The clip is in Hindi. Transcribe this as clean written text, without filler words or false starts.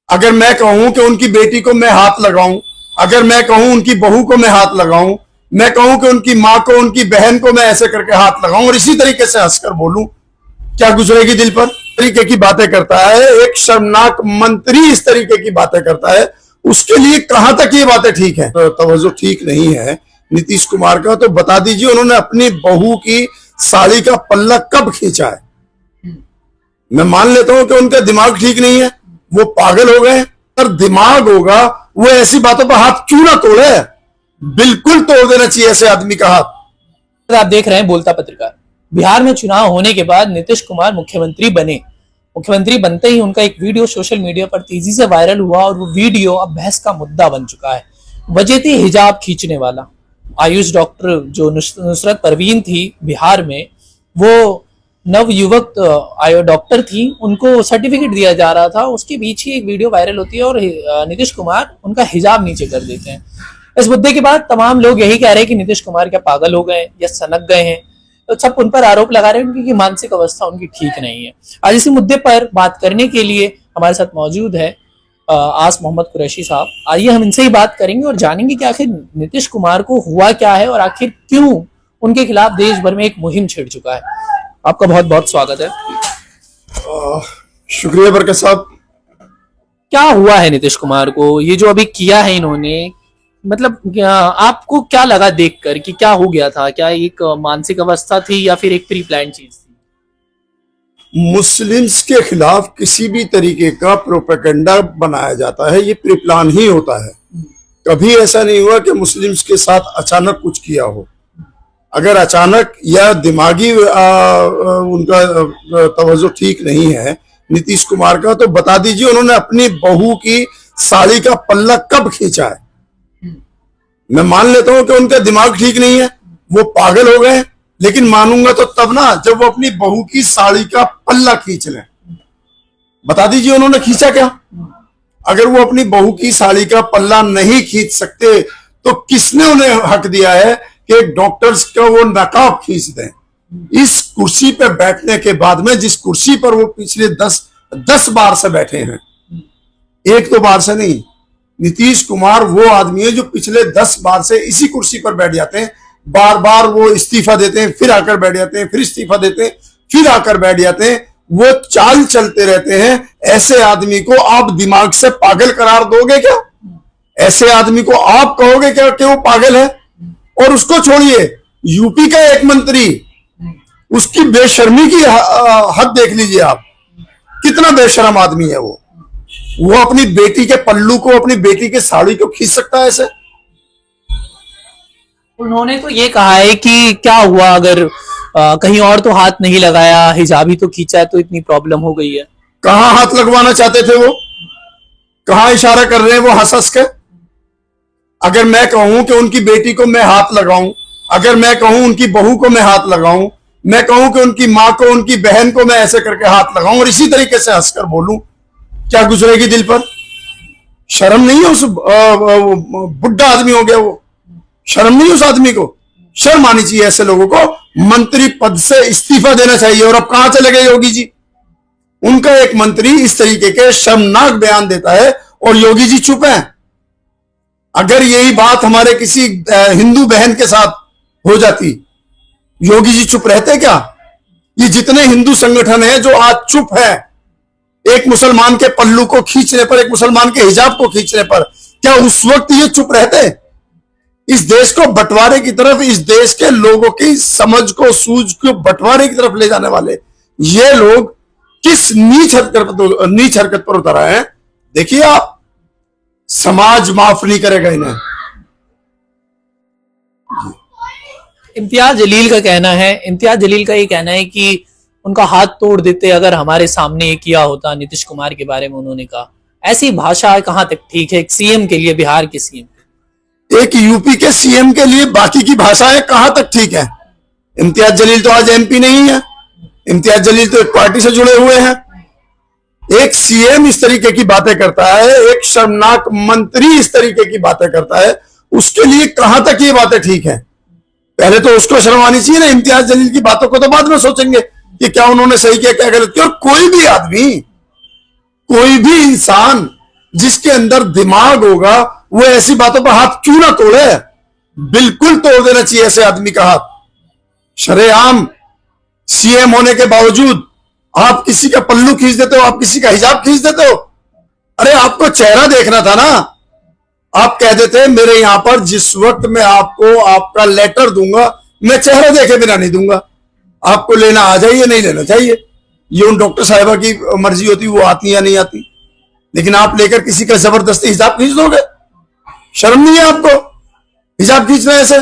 अगर मैं कहूं कि उनकी बेटी को मैं हाथ लगाऊं, अगर मैं कहूं उनकी बहू को मैं हाथ लगाऊं, मैं कहूं कि उनकी मां को, उनकी बहन को मैं ऐसे करके हाथ लगाऊं और इसी तरीके से हंसकर बोलूं, क्या गुजरेगी दिल पर? तरीके की बातें करता है एक शर्मनाक मंत्री, इस तरीके की बातें करता है, उसके लिए कहां तक ये बातें ठीक है? तो तवज्जो ठीक नहीं है नीतीश कुमार का, तो बता दीजिए उन्होंने अपनी बहू की साड़ी का पल्ला कब खींचा है? मैं मान लेता हूं कि उनका दिमाग ठीक नहीं है, वो पागल हो गए, पर दिमाग होगा वो ऐसी बातों पर हाथ क्यों ना तोड़े? बिल्कुल तोड़ देना चाहिए ऐसे आदमी का हाथ। आप देख रहे हैं बोलता पत्रकार। बिहार में चुनाव होने के बाद नीतीश कुमार मुख्यमंत्री बने। मुख्यमंत्री बनते ही उनका एक वीडियो सोशल मीडिया पर तेजी से वायरल हुआ और वो वीडियो अब बहस का मुद्दा बन चुका है। वजह थी हिजाब खींचने वाला। आयुष डॉक्टर जो नुसरत परवीन थी बिहार में, वो नवयुवक डॉक्टर थी, उनको सर्टिफिकेट दिया जा रहा था, उसके बीच ही एक वीडियो वायरल होती है और नीतीश कुमार उनका हिजाब नीचे कर देते हैं। इस मुद्दे के बाद तमाम लोग यही कह रहे हैं कि नीतीश कुमार क्या पागल हो गए या सनक गए हैं, तो सब उन पर आरोप लगा रहे हैं क्योंकि मानसिक अवस्था उनकी ठीक नहीं है। आज इसी मुद्दे पर बात करने के लिए हमारे साथ मौजूद है आस मोहम्मद कुरैशी साहब। आइए हम इनसे ही बात करेंगे और जानेंगे कि आखिर नीतीश कुमार को हुआ क्या है और आखिर क्यों उनके खिलाफ देश भर में एक मुहिम छिड़ चुका है। आपका बहुत बहुत स्वागत है। शुक्रिया बरकत साहब। क्या हुआ है नीतीश कुमार को? ये जो अभी किया है इन्होंने, मतलब आपको क्या लगा देखकर कि क्या हो गया था? क्या एक मानसिक अवस्था थी या फिर एक प्री प्लान चीज थी? मुस्लिम्स के खिलाफ किसी भी तरीके का प्रोपेगेंडा बनाया जाता है, ये प्री प्लान ही होता है। कभी ऐसा नहीं हुआ कि मुस्लिम्स के साथ अचानक कुछ किया हो। अगर अचानक या दिमागी उनका तवज्जो ठीक नहीं है नीतीश कुमार का, तो बता दीजिए उन्होंने अपनी बहू की साड़ी का पल्ला कब खींचा है? मैं मान लेता हूं कि उनका दिमाग ठीक नहीं है, वो पागल हो गए, लेकिन मानूंगा तो तब ना जब वो अपनी बहू की साड़ी का पल्ला खींच लें। बता दीजिए उन्होंने खींचा क्या? अगर वो अपनी बहू की साड़ी का पल्ला नहीं खींच सकते तो किसने उन्हें हक दिया है कि डॉक्टर्स का वो नकाब खींच दें? इस कुर्सी पे बैठने के बाद में, जिस कुर्सी पर वो पिछले 10 बार से बैठे हैं, एक दो बार से नहीं, नीतीश कुमार वो आदमी है जो पिछले 10 बार से इसी कुर्सी पर बैठ जाते हैं। बार बार वो इस्तीफा देते हैं, फिर आकर बैठ जाते हैं, फिर इस्तीफा देते हैं, फिर आकर बैठ जाते हैं। वो चाल चलते रहते हैं। ऐसे आदमी को आप दिमाग से पागल करार दोगे क्या? ऐसे आदमी को आप कहोगे क्या कि वो पागल है? और उसको छोड़िए, यूपी का एक मंत्री, उसकी बेशर्मी की हद देख लीजिए आप, कितना बेशर्म आदमी है वो। वो अपनी बेटी के पल्लू को, अपनी बेटी के साड़ी को खींच सकता है ऐसे? उन्होंने तो ये कहा है कि क्या हुआ अगर कहीं और तो हाथ नहीं लगाया, हिजाब ही तो खींचा है तो इतनी प्रॉब्लम हो गई है। कहां हाथ लगवाना चाहते थे वो? कहां इशारा कर रहे हैं वो हंस हंस के? अगर मैं कहूं कि उनकी बेटी को मैं हाथ लगाऊं, अगर मैं कहूं उनकी बहू को मैं हाथ लगाऊं, मैं कहूं कि उनकी मां को, उनकी बहन को मैं ऐसे करके हाथ लगाऊं और इसी तरीके से हंसकर बोलूं, क्या गुजरेगी दिल पर? शर्म नहीं है उस बुढ़ा आदमी हो गया वो? शर्म नहीं उस आदमी को? शर्म आनी चाहिए ऐसे लोगों को। मंत्री पद से इस्तीफा देना चाहिए। और अब कहां चले गए योगी जी? उनका एक मंत्री इस तरीके के शर्मनाक बयान देता है और योगी जी चुप हैं। अगर यही बात हमारे किसी हिंदू बहन के साथ हो जाती, योगी जी चुप रहते क्या? ये जितने हिंदू संगठन हैं जो आज चुप है एक मुसलमान के पल्लू को खींचने पर, एक मुसलमान के हिजाब को खींचने पर, क्या उस वक्त ये चुप रहते? इस देश को बंटवारे की तरफ, इस देश के लोगों की समझ को, सूझ को बंटवारे की तरफ ले जाने वाले ये लोग किस नीच हरकत पर उतर आए हैं? देखिए आप, समाज माफ नहीं करेगा इन्हें। इम्तियाज जलील का ये कहना है कि उनका हाथ तोड़ देते अगर हमारे सामने ये किया होता। नीतीश कुमार के बारे में उन्होंने कहा, ऐसी भाषा कहां तक ठीक है एक सीएम के लिए, बिहार के सीएम, एक यूपी के सीएम के लिए बाकी की भाषाएं कहां तक ठीक है? इम्तियाज जलील तो आज एमपी नहीं है, इम्तियाज जलील तो एक पार्टी से जुड़े हुए हैं। एक सीएम इस तरीके की बातें करता है, एक शर्मनाक मंत्री इस तरीके की बातें करता है, उसके लिए कहां तक ये बातें ठीक है? पहले तो उसको शर्म आनी चाहिए ना। इम्तियाज जलील की बातों को तो बाद में सोचेंगे कि क्या उन्होंने सही किया, क्या गलत किया। और कोई भी आदमी, कोई भी इंसान जिसके अंदर दिमाग होगा वो ऐसी बातों पर हाथ क्यों ना तोड़े। बिल्कुल तोड़ देना चाहिए ऐसे आदमी का हाथ। शरेआम सीएम होने के बावजूद आप किसी का पल्लू खींच देते हो, आप किसी का हिजाब खींच देते हो। अरे आपको चेहरा देखना था ना। आप कह देते मेरे यहां पर जिस वक्त मैं आपको आपका लेटर दूंगा मैं चेहरा देखे बिना नहीं दूंगा, आपको लेना आ जाइए, नहीं लेना चाहिए। ये उन डॉक्टर साहिबा की मर्जी होती, वो आती या नहीं आती। लेकिन आप लेकर किसी का जबरदस्ती हिजाब खींच दोगे, शर्म नहीं है आपको हिजाब खींचना ऐसे।